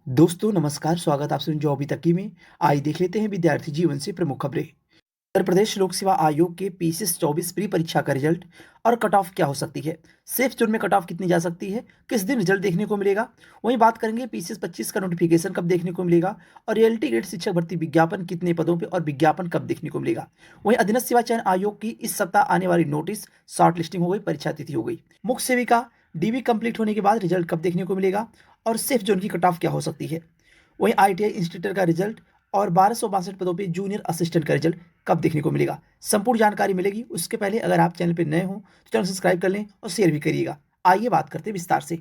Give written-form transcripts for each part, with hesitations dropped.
दोस्तों नमस्कार, स्वागत आप सभी जो अभी तक की में। आइए देख लेते हैं विद्यार्थी जीवन से प्रमुख खबरें। उत्तर प्रदेश लोक सेवा आयोग के पीसीएस 24 प्री परीक्षा का रिजल्ट और कट ऑफ क्या हो सकती है। सेफ जोन में कट ऑफ कितनी जा सकती है, किस दिन रिजल्ट देखने को मिलेगा। वहीं बात करेंगे पीसीएस 25 का नोटिफिकेशन कब देखने को मिलेगा और रियलिटी ग्रेड शिक्षक भर्ती विज्ञापन कितने पदों पर और विज्ञापन कब देखने को मिलेगा। वहीं अधीनस्थ सेवा चयन आयोग की इस सप्ताह आने वाली नोटिस शॉर्ट लिस्टिंग हो गई, परीक्षा तिथि हो गई। मुख्य सेविका डीवी कंप्लीट होने के बाद रिजल्ट कब देखने को मिलेगा और सेफ जोन की कट ऑफ क्या हो सकती है। वहीं आईटीआई इंस्ट्रक्टर का रिजल्ट और 1262 पदों पे जूनियर असिस्टेंट का रिजल्ट कब देखने को मिलेगा। संपूर्ण जानकारी मिलेगी। उसके पहले अगर आप चैनल पर नए हो तो चैनल सब्सक्राइब कर लें और शेयर भी करिएगा। आइए बात करते हैं विस्तार से।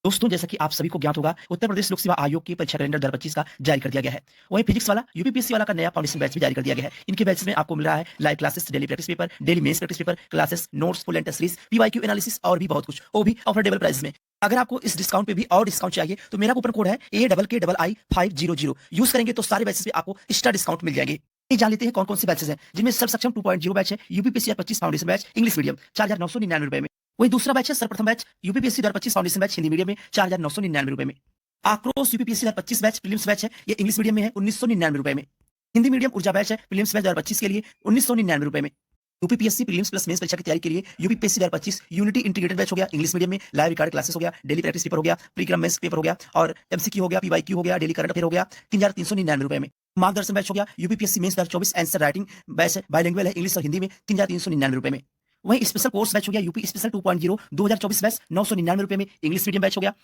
दोस्तों, जैसा कि आप सभी को ज्ञात होगा, उत्तर प्रदेश लोक सेवा आयोग की परीक्षा कैलेंडर 2025 का जारी कर दिया गया है। वहीं फिजिक्स वाला यूपीपीएससी वाला का नया फाउंडेशन बैच भी जारी कर दिया गया है। इनके बैच में आपको मिल रहा है live classes, daily practice paper, daily mains practice paper, classes, notes, full and test series, PYQ analysis और भी बहुत कुछ, वो भी अफोर्डेबल प्राइस में। अगर आपको इस डिस्काउंट पे भी और डिस्काउंट चाहिए तो मेरा कूपन कोड है AKKI500। यूज करेंगे तो सारे बैचेस पे आपको एक्स्ट्रा डिस्काउंट मिल जाएंगे। ये जान लेते हैं कौन कौन से बैचेस हैं, जिनमें सर्व सक्षम 2.0 बैच है, UPPSC 25 foundation batch English medium 4,999 रुपए में। वही दूसरा बैच है सर्वप्रथम batch UPPSC 25 foundation batch Hindi medium में 4,999 रुपए में। आक्रोश यूपीपीएससी 25 बैच प्रीलिम्स बैच है, ये इंग्लिश मीडियम में है 1999 रुपए में। हिंदी मीडियम ऊर्जा बैच है प्रीलिम्स बैच 2025 के लिए 1999 रुपए में। यूपीपीएससी प्रीलिम्स प्लस मेंस परीक्षा की तैयारी के लिए यूपीपीएससी 2025 यूनिटी इंटीग्रेटेड बैच हो गया इंग्लिश मीडियम में, लाइव रिकॉर्ड क्लासेस हो गया, डेली प्रैक्टिस पेपर हो गया, प्रीक्रम मेंस पेपर हो गया और एमसीक्यू हो गया, पीवाईक्यू हो गया, डेली करंट अफेयर हो गया 3,399 रुपए में। मार्गदर्शन बैच हो गया UPPSC mains 2024 answer writing batch है, बाइलिंगुअल है इंग्लिश और हिंदी में 3,399 रुपए में। वहीं स्पेशल कोर्स बैच हो गया यूपी स्पेशल 2.0 2024 बैच 999 रुपए में, इंग्लिश मीडियम बैच हो गया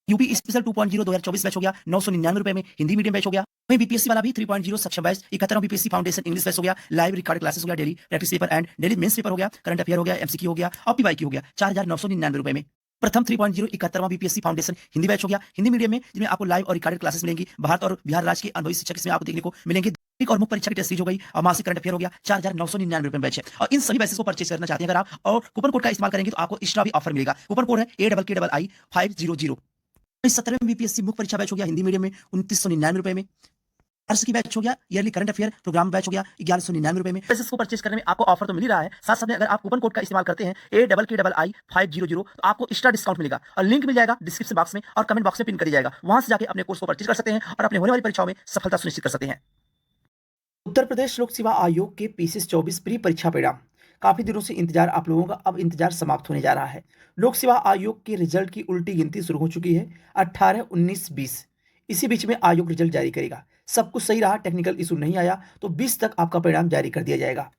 यूपी स्पेशल 2.0 2024 बैच हो गया 999 रुपए में, हिंदी मीडियम बैच हो गया। वहीं बीपीएससी वाला भी 3.0 सक्षम बैच 71वां बीपीएससी फाउंडेशन इंग्लिश बैच हो गया, लाइव रिकॉर्ड क्लासेस हो गया, daily practice paper and daily mains paper हो गया, करंट अफेयर हो गया, एमसीक्यू हो गया और पीवाईक्यू हो गया 4,999 रुपए में। प्रथम 3.0 71वां बीपीएससी फाउंडेशन हिंदी बैच हो गया हिंदी मीडियम में, जिसमें आपको लाइव और रिकॉर्डेड क्लासेस मिलेंगी। भारत और बिहार राज्य के अनुभवी शिक्षक इसमें आपको देखने को मिलेंगे। और मुख्य परीक्षा की टेस्ट सीरीज हो गई और मासिक करंट अफेयर हो गया 4,999 रुपए में बैच है। और इन सभी बैचेस को परचेज करना चाहते हैं अगर आप और कूपन कोड का इस्तेमाल करेंगे तो आपको एक्स्ट्रा भी ऑफर मिलेगा। कूपन कोड है AKKI500। इस 17वें बीपीएससी मुख्य परीक्षा बैच हो गया हिंदी मीडियम में 2999 रुपए में। अर्स की बैच हो गया yearly current affair programme batch हो गया 1199 रुपए में। बैचेस को परचेज करने में आपको ऑफर तो मिल ही रहा है, साथ साथ में अगर आप कूपन कोड का इस्तेमाल करते हैं AKKI500 तो आपको एक्स्ट्रा डिस्काउंट मिलेगा और लिंक मिल जाएगा डिस्क्रिप्शन बॉक्स में और कमेंट बॉक्स में पिन कर दिया जाएगा। वहां से जाके अपने कोर्स को परचेज कर सकते हैं और अपने होने वाली परीक्षाओं में सफलता सुनिश्चित कर सकते हैं। उत्तर प्रदेश लोक सेवा आयोग के पीसीएस 24 प्री परीक्षा परिणाम, काफी दिनों से इंतजार आप लोगों का अब इंतजार समाप्त होने जा रहा है। लोक सेवा आयोग के रिजल्ट की उल्टी गिनती शुरू हो चुकी है। 18, 19, 20 इसी बीच में आयोग रिजल्ट जारी करेगा। सब कुछ सही रहा, टेक्निकल इशू नहीं आया तो 20 तक आपका परिणाम जारी कर दिया जाएगा।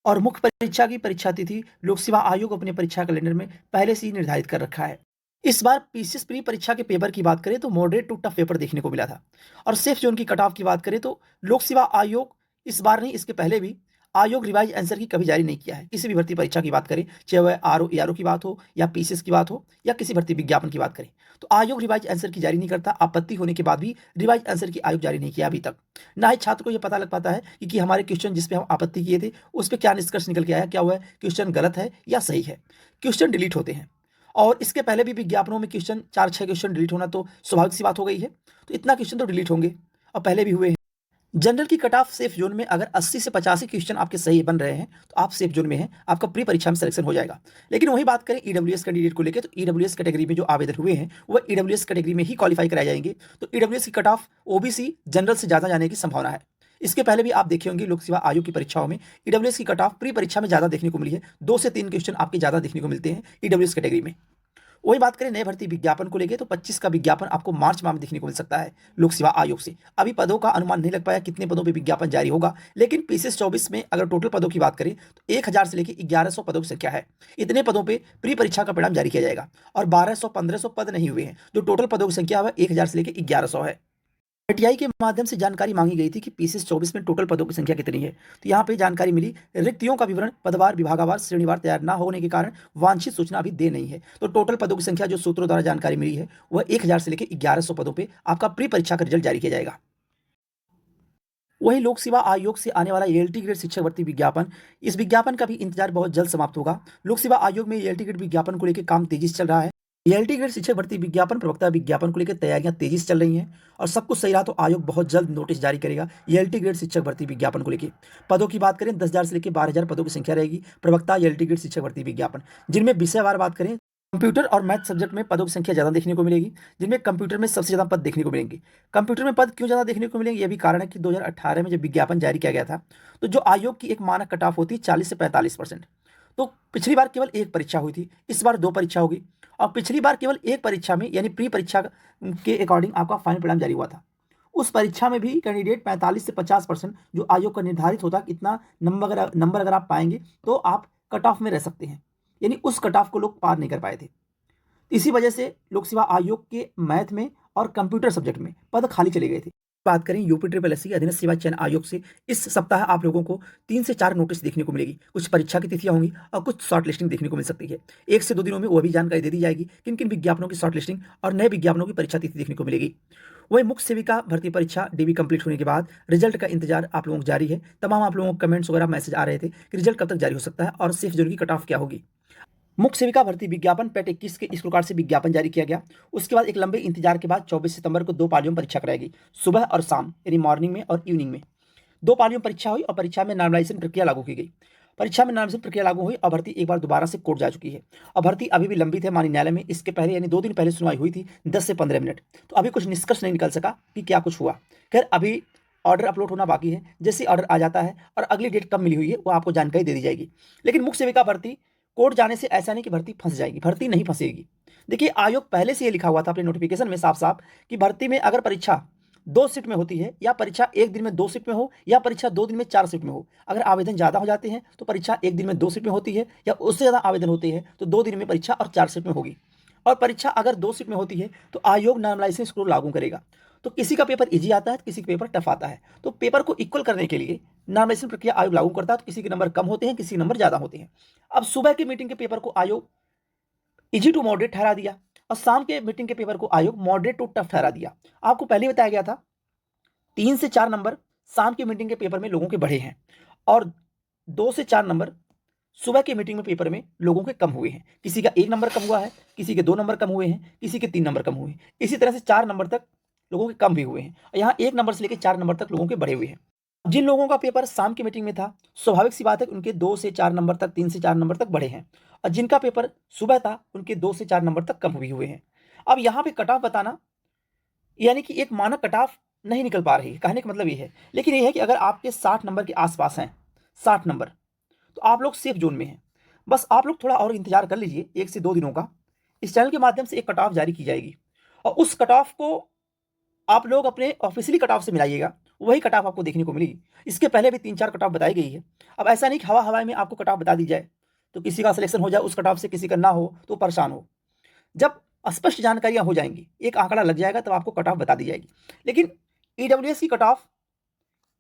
और मुख्य परीक्षा की परीक्षा तिथि लोक सेवा आयोग अपने परीक्षा कैलेंडर में पहले से ही निर्धारित कर रखा है। इस बार पीसीएस प्री परीक्षा के पेपर की बात करें तो मॉडरेट टू टफ पेपर देखने को मिला था। और सेफ जोन की कट ऑफ की बात करें तो लोक सेवा आयोग इस बार नहीं, इसके पहले भी आयोग रिवाइज आंसर की कभी जारी नहीं किया है। किसी भी भर्ती परीक्षा की बात करें, चाहे वह आरओ एआरओ की बात हो या पीसीएस की बात हो या किसी भर्ती विज्ञापन की बात करें, तो आयोग रिवाइज आंसर की जारी नहीं करता। आपत्ति होने के बाद भी रिवाइज आंसर की आयोग जारी नहीं किया अभी तक। ना ही छात्र को यह पता लग पाता है कि हमारे क्वेश्चन जिस पे हम आपत्ति किए थे उस पर क्या निष्कर्ष निकल के आया, क्या हुआ, क्वेश्चन गलत है या सही है। क्वेश्चन डिलीट होते हैं और इसके पहले भी विज्ञापनों में क्वेश्चन 4-6 क्वेश्चन डिलीट होना तो स्वाभाविक सी बात हो गई है। तो इतना क्वेश्चन तो डिलीट होंगे और पहले भी हुए हैं। जनरल की कट ऑफ सेफ जोन में अगर 80 से 85 क्वेश्चन आपके सही बन रहे हैं तो आप सेफ जोन में हैं, आपका प्री परीक्षा में सिलेक्शन हो जाएगा। लेकिन वही बात करें ईडब्ल्यूएस कैंडिडेट को लेकर, तो ईडब्ल्यूएस कैटेगरी में जो आवेदन हुए हैं वह ईडब्ल्यूएस कैटेगरी में ही क्वालिफाई कराए जाएंगे। तो ईडब्ल्यूएस की कट ऑफ ओबीसी जनरल से ज़्यादा जाने की संभावना है। इसके पहले भी आप देखे होंगे लोक सेवा आयोग की परीक्षाओं में ईडब्ल्यूएस की कट ऑफ प्री परीक्षा में ज़्यादा देखने को मिली है। 2 से 3 क्वेश्चन आपके ज़्यादा देखने को मिलते हैं ईडब्ल्यूएस कैटेगरी में। वही बात करें नए भर्ती विज्ञापन को लेके तो 25 का विज्ञापन आपको मार्च माह में देखने को मिल सकता है लोक सेवा आयोग से। अभी पदों का अनुमान नहीं लग पाया कितने पदों पे विज्ञापन जारी होगा, लेकिन पीसीएस 24 में अगर टोटल पदों की बात करें तो 1000 से लेकर 1100 पदों की संख्या है। इतने पदों पे प्री परीक्षा का परिणाम जारी किया जाएगा और 1200-1500 पद नहीं हुए हैं। जो टोटल पदों की संख्या है 1000 से लेकर 1100 है। आरटीआई के माध्यम से जानकारी मांगी गई थी कि पीसीएस 24 में टोटल पदों की संख्या कितनी है, तो यहाँ पे जानकारी मिली रिक्तियों का विवरण पदवार विभागवार श्रेणीवार तैयार न होने के कारण वांछित सूचना अभी दे नहीं है। तो टोटल पदों की संख्या जो सूत्रों द्वारा जानकारी मिली है वह 1000 से लेकर 1100 पदों पे आपका प्री परीक्षा का रिजल्ट जारी किया जाएगा। वहीं लोक सेवा आयोग से आने वाला एएलटी ग्रेड शिक्षक भर्ती विज्ञापन, इस विज्ञापन का भी इंतजार बहुत जल्द समाप्त होगा। लोक सेवा आयोग में एएलटी ग्रेड विज्ञापन को लेकर काम तेजी से चल रहा है। एएलटी ग्रेड शिक्षक भर्ती विज्ञापन प्रवक्ता विज्ञापन को लेकर तैयारियां तेजी से चल रही हैं और सब कुछ सही रहा तो आयोग बहुत जल्द नोटिस जारी करेगा एएलटी ग्रेड शिक्षक भर्ती विज्ञापन को लेकर। पदों की बात करें 10,000 से लेकर 12,000 पदों की संख्या रहेगी प्रवक्ता एएलटी ग्रेड शिक्षक भर्ती विज्ञापन, जिनमें विषयवार बात करें कंप्यूटर और मैथ सब्जेक्ट में पदों की संख्या ज़्यादा देखने को मिलेगी, जिनमें कंप्यूटर में सबसे ज़्यादा पद देखने को मिलेंगे। कंप्यूटर में पद क्यों ज़्यादा देखने को मिलेंगे, ये भी कारण है कि 2018 में जब विज्ञापन जारी किया गया था, तो जो आयोग की एक मानक कट ऑफ होती है 40 से 45%। तो पिछली बार केवल एक परीक्षा हुई थी, इस बार 2 परीक्षा होगी। और पिछली बार केवल एक परीक्षा में यानी प्री परीक्षा के अकॉर्डिंग आपका फाइनल परिणाम जारी हुआ था। उस परीक्षा में भी कैंडिडेट 45 से 50% जो आयोग का निर्धारित होता है, इतना नंबर अगर आप पाएंगे तो आप कट ऑफ में रह सकते हैं, यानी उस कट ऑफ को लोग पार नहीं कर पाए थे। इसी वजह से लोक सेवा आयोग के मैथ में और कंप्यूटर सब्जेक्ट में पद खाली चले गए थे। बात करें यूपी ट्रिपल एससी अधीनस्थ सेवा चयन आयोग से, इस सप्ताह आप लोगों को 3 से 4 नोटिस देखने को मिलेगी। कुछ परीक्षा की तिथियां होंगी और कुछ शॉर्ट लिस्टिंग देखने को मिल सकती है। 1 से 2 दिनों में वो भी जानकारी दे दी जाएगी किन किन विज्ञापनों की शॉर्ट लिस्टिंग और नए विज्ञापनों की परीक्षा तिथि देखने को मिलेगी। वही मुख्य सेविका भर्ती परीक्षा डीबी कंप्लीट होने के बाद रिजल्ट का इंतजार आप लोगों को जारी है। तमाम आप लोगों को कमेंट्स वगैरह मैसेज आ रहे थे कि रिजल्ट कब तक जारी हो सकता है और सेफ जोन की कट ऑफ क्या होगी। मुख्य सेविका भर्ती विज्ञापन पेट 21 के स्कूल कार्ड से विज्ञापन जारी किया गया। उसके बाद एक लंबे इंतजार के बाद 24 सितंबर को 2 पालियों में परीक्षा कराएगी, सुबह और शाम, यानी मॉर्निंग में और इवनिंग में। 2 पालियों में परीक्षा हुई और परीक्षा में नॉर्मलाइजेशन प्रक्रिया लागू की गई। परीक्षा में नॉर्मलाइजेशन प्रक्रिया लागू हुई और भर्ती एक बार दोबारा से कोर्ट जा चुकी है और भर्ती अभी भी लंबित है माननीय न्यायालय में। इसके पहले यानी 2 दिन पहले सुनवाई हुई थी 10 से 15 मिनट, तो अभी कुछ निष्कर्ष नहीं निकल सका कि क्या कुछ हुआ। खैर, अभी ऑर्डर अपलोड होना बाकी है। जैसे ऑर्डर आ जाता है और अगली डेट कब मिली हुई है वो आपको जानकारी दे दी जाएगी। लेकिन मुख्य सेविका भर्ती कोर्ट जाने से ऐसा नहीं कि भर्ती फंस जाएगी, भर्ती नहीं फंसेगी। देखिए, आयोग पहले से ये लिखा हुआ था अपने नोटिफिकेशन में साफ साफ कि भर्ती में अगर परीक्षा 2 शिफ्ट में होती है, या परीक्षा 1 दिन में 2 शिफ्ट में हो, या परीक्षा 2 दिन में 4 शिफ्ट में हो। अगर आवेदन ज़्यादा हो जाते हैं तो परीक्षा 1 दिन में 2 शिफ्ट में होती है, या उससे ज़्यादा आवेदन होते हैं तो 2 दिन में परीक्षा और 4 शिफ्ट में होगी। और परीक्षा अगर 2 शिफ्ट में होती है तो आयोग नॉर्मलाइजेशन स्कोर लागू करेगा। तो किसी का पेपर इजी आता है तो किसी का पेपर टफ आता है। तो पेपर को इक्वल करने के लिए नॉर्मलाइजेशन प्रक्रिया आयोग लागू करता है। तो किसी के नंबर कम होते हैं, किसी के नंबर ज़्यादा होते हैं। अब सुबह की मीटिंग के पेपर को आयोग इजी टू मॉडरेट ठहरा दिया और शाम के मीटिंग के पेपर को आयोग मॉडरेट टू टफ ठहरा दिया। आपको पहले बताया गया था 3 से 4 नंबर शाम की मीटिंग के पेपर में लोगों के बढ़े हैं और 2 से 4 नंबर सुबह की मीटिंग में पेपर में लोगों के कम हुए हैं। किसी का 1 नंबर कम हुआ है, किसी के 2 नंबर कम हुए हैं, किसी के 3 नंबर कम हुए हैं। इसी तरह से 4 नंबर तक लोगों के कम भी हुए हैं। यहाँ 1 नंबर से लेकर 4 नंबर तक लोगों के बढ़े हुए हैं। जिन लोगों का पेपर शाम की मीटिंग में था, स्वाभाविक सी बात है कि उनके 2 से 4 नंबर तक, 3 से 4 नंबर तक बढ़े हैं, और जिनका पेपर सुबह था उनके 2 से 4 नंबर तक कम भी हुए हैं। अब यहाँ पे कट ऑफ बताना यानी कि एक मानक कट ऑफ नहीं निकल पा रही है, कहने का मतलब ये है। लेकिन ये है कि अगर आपके 60 नंबर के आसपास हैं, 60 नंबर, तो आप लोग सेफ जोन में हैं। बस आप लोग थोड़ा और इंतजार कर लीजिए, 1 से 2 दिनों का। इस चैनल के माध्यम से एक कट ऑफ जारी की जाएगी और उस कट ऑफ को आप लोग अपने ऑफिशियली कट ऑफ से मिलाइएगा, वही कट ऑफ आपको देखने को मिलेगी। इसके पहले भी 3-4 कट ऑफ बताई गई है। अब ऐसा नहीं कि हवा हवाई में आपको कट ऑफ बता दी जाए तो किसी का सिलेक्शन हो जाए उस कट ऑफ से, किसी का ना हो तो परेशान हो। जब स्पष्ट जानकारियां हो जाएंगी, एक आंकड़ा लग जाएगा, तब आपको कट ऑफ बता दी जाएगी। लेकिन ईडब्ल्यूएस की कट ऑफ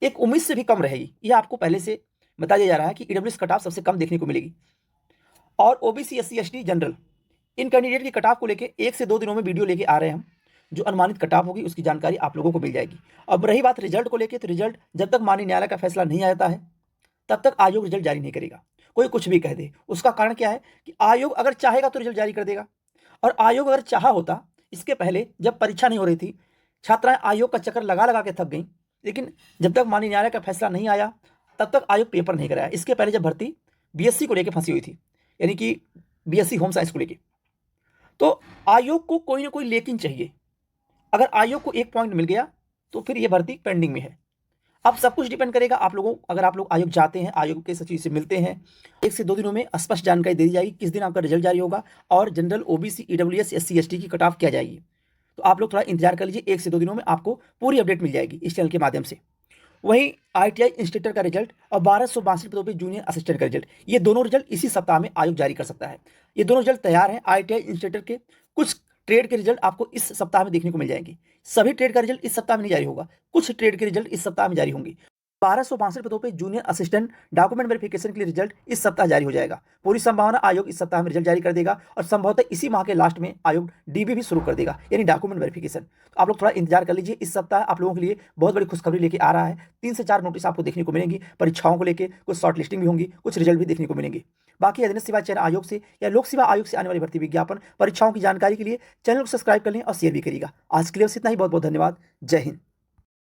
एक उम्मीद से भी कम रहेगी, यह आपको पहले से बता दिया जा रहा है कि ईडब्ल्यूएस कट ऑफ सबसे कम देखने को मिलेगी। और ओबीसी, एससी, एसटी, जनरल, इन कैंडिडेट की कट ऑफ को लेकर 1 से 2 दिनों में वीडियो लेके आ रहे हैं हम। जो अनुमानित कट ऑफ होगी उसकी जानकारी आप लोगों को मिल जाएगी। अब रही बात रिजल्ट को लेकर, तो रिजल्ट जब तक माननीय न्यायालय का फैसला नहीं आता है तब तक आयोग रिजल्ट जारी नहीं करेगा। कोई कुछ भी कह दे, उसका कारण क्या है कि आयोग अगर चाहेगा तो रिजल्ट जारी कर देगा। और आयोग अगर चाहा होता, इसके पहले जब परीक्षा नहीं हो रही थी, छात्राएं आयोग का चक्कर लगा लगा के थक गई, लेकिन जब तक माननीय न्यायालय का फैसला नहीं आया तब तक आयोग पेपर नहीं कराया। इसके पहले जब भर्ती बीएससी को लेकर फंसी हुई थी, यानी कि बीएससी होम साइंस को लेकर, तो आयोग को कोई ना कोई लेकिन चाहिए। अगर आयोग को एक पॉइंट मिल गया तो फिर यह भर्ती पेंडिंग में है। अब सब कुछ डिपेंड करेगा आप लोगों, अगर आप लोग आयोग जाते हैं, आयोग के सचिव से मिलते हैं, 1 से 2 दिनों में स्पष्ट जानकारी दे दी जाएगी किस दिन आपका रिजल्ट जारी होगा और general, OBC, EWS, SC, ST की कट ऑफ क्या जाएगी। तो आप लोग थोड़ा इंतजार कर लीजिए, 1 से 2 दिनों में आपको पूरी अपडेट मिल जाएगी इस चैनल के माध्यम से। वहीं आईटीआई इंस्ट्रक्टर का रिजल्ट और 1262 पदों पर जूनियर असिस्टेंट का रिजल्ट, ये दोनों रिजल्ट इसी सप्ताह में आयोग जारी कर सकता है। ये दोनों रिजल्ट तैयार हैं। आईटीआई इंस्ट्रक्टर के कुछ ट्रेड के रिजल्ट आपको इस सप्ताह में देखने को मिल जाएंगे। सभी ट्रेड का रिजल्ट इस सप्ताह में नहीं जारी होगा, कुछ ट्रेड के रिजल्ट इस सप्ताह में जारी होंगे। 1262 पदों पे जूनियर असिस्टेंट डॉक्यूमेंट वेरिफिकेशन के लिए रिजल्ट इस सप्ताह जारी हो जाएगा। पूरी संभावना आयोग इस सप्ताह में रिजल्ट जारी कर देगा और संभवतः इसी माह के लास्ट में आयोग डीबी भी शुरू कर देगा, यानी डॉक्यूमेंट वेरिफिकेशन। तो आप लोग थोड़ा इंतजार कर लीजिए, इस सप्ताह आप लोगों के लिए बहुत बड़ी खुशखबरी लेके आ रहा है। 3 से 4 नोटिस आपको देखने को मिलेंगी परीक्षाओं को लेकर, कुछ शॉर्ट लिस्टिंग भी होंगी, कुछ रिजल्ट भी देखने को मिलेंगे। बाकी अधीनस्थ सेवा चयन आयोग से या लोक सेवा आयोग से आने वाली भर्ती विज्ञापन, परीक्षाओं की जानकारी के लिए चैनल को सब्सक्राइब कर लें और शेयर भी करिएगा। आज के लिए बस इतना ही। बहुत बहुत धन्यवाद। जय हिंद।